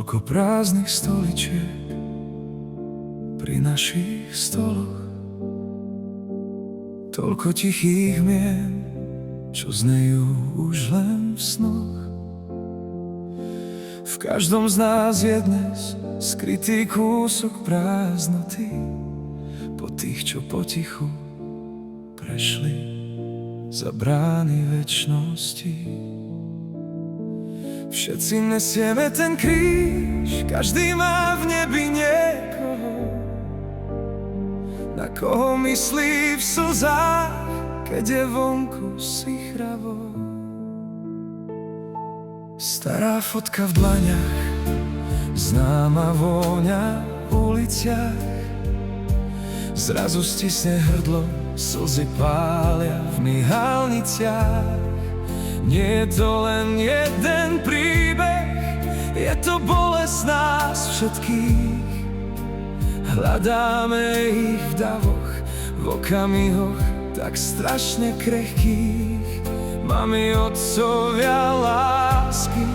Koľko prázdnych stoličiek pri našich stoloch, toľko tichých mien, čo znejú už len v snoch. V každom z nás je dnes skrytý kúsok prázdnoty, po tých, čo potichu prešli za brány večnosti. Všetci nesieme ten kríž, každý má v nebi niekoho, na koho myslí v slzách, keď je vonku sichravo. Stará fotka v dlaňach, známa vôňa v uliciach, zrazu stisne hrdlo, slzy pália v myhalniciach. Nie je to len jeden príbeh, je to bolesť nás všetkých. Hľadáme ich v davoch, v okamihoch tak strašne krehkých. Mami, otcovia, lásky,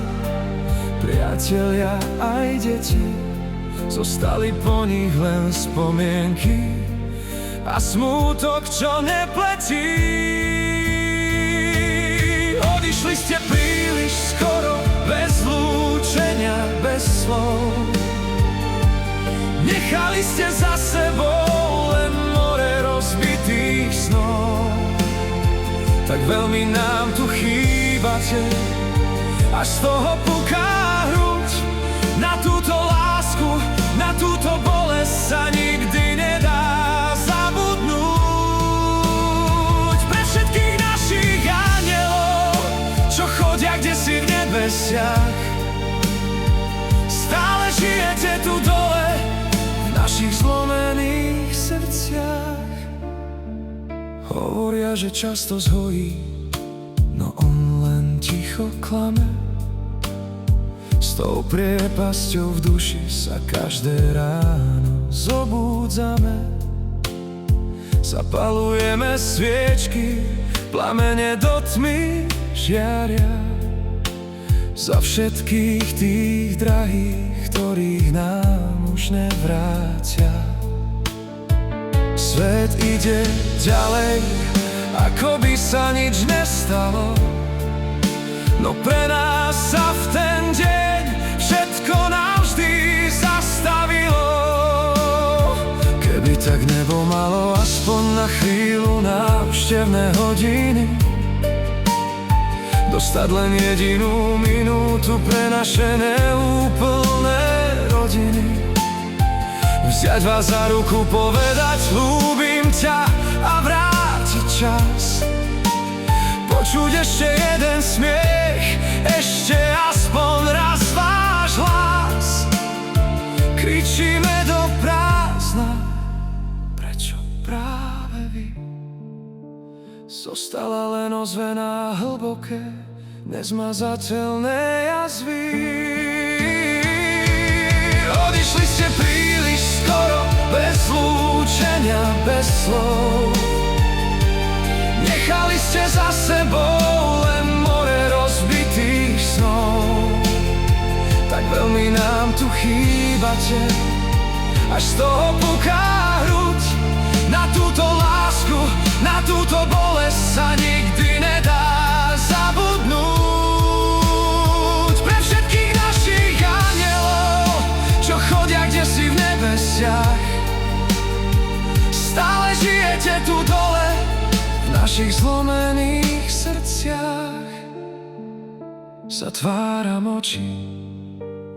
priatelia aj deti, zostali po nich len spomienky a smútok, čo nepletí. Odišli ste príliš skoro, bez lúčenia, bez slov. Nechali ste za sebou len more rozbitých snov. Tak veľmi nám tu chýbate, až z toho puká hruď. Na túto lásku, na túto bolesť sa nikdy nedá zabudnúť. Pre všetkých našich anjelov, čo chodia kdesi v nebesiach, stále žijete tu dole v našich zlomených srdciach. Hovoria, že často zhojí, no on len ticho klame. S tou priepasťou v duši sa každé ráno zobúdzame. Zapalujeme sviečky, plamene do tmy žiaria, za všetkých tých drahých, ktorých nám už nevrátia. Svet ide ďalej, ako by sa nič nestalo, no pre nás sa v ten deň všetko navždy zastavilo. Keby tak nebo malo aspoň na chvíľu návštevné hodiny, dostať len jedinú minútu pre naše neúplné rodiny. Vziať vás za ruku, povedať ľúbim ťa a vrátiť čas. Počuť ešte jeden smiech, ešte aspoň raz váš hlas. Kričíme do prázdna, prečo práve vy? Zostala len ozvená hlboké, nezmazateľné jazvy. Odišli ste príliš skoro, bez lúčenia, bez slov. Nechali ste za sebou len more rozbitých snov. Tak veľmi nám tu chýbate, až z toho puká hruď. Na túto lásku, na túto bolesť sa nikdy nedá zabudnúť. Pre všetkých našich anjelov, čo chodia kdesi v nebesiach, stále žijete tu dole v našich zlomených srdciach. Zatváram oči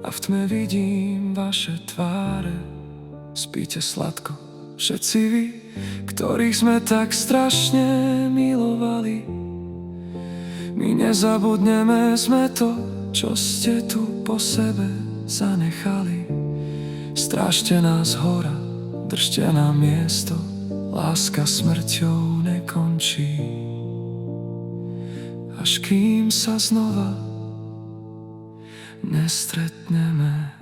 a v tme vidím vaše tváre. Spíte sladko všetci vy, ktorých sme tak strašne milovali. My nezabudneme, sme to, čo ste tu po sebe zanechali. Strážte nás hora, držte nám miesto, láska smrťou nekončí. Až kým sa znova nestretneme.